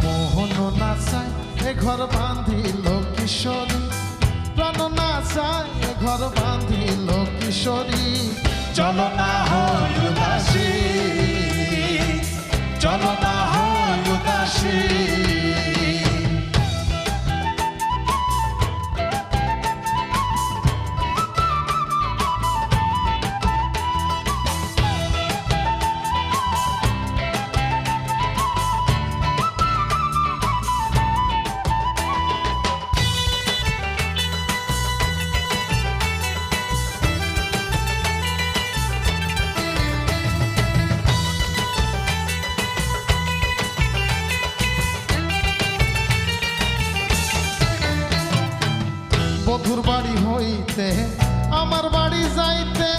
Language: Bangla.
মোহন নাচায় এ ঘর বাঁধিল কিশোরী, প্রাণ নাচায় এ ঘর বাঁধিল কিশোরী। চলো না হই উদাসী, চলো না হই উদাসী। বধুর বাড়ি হইতে আমার বাড়ি যাইতে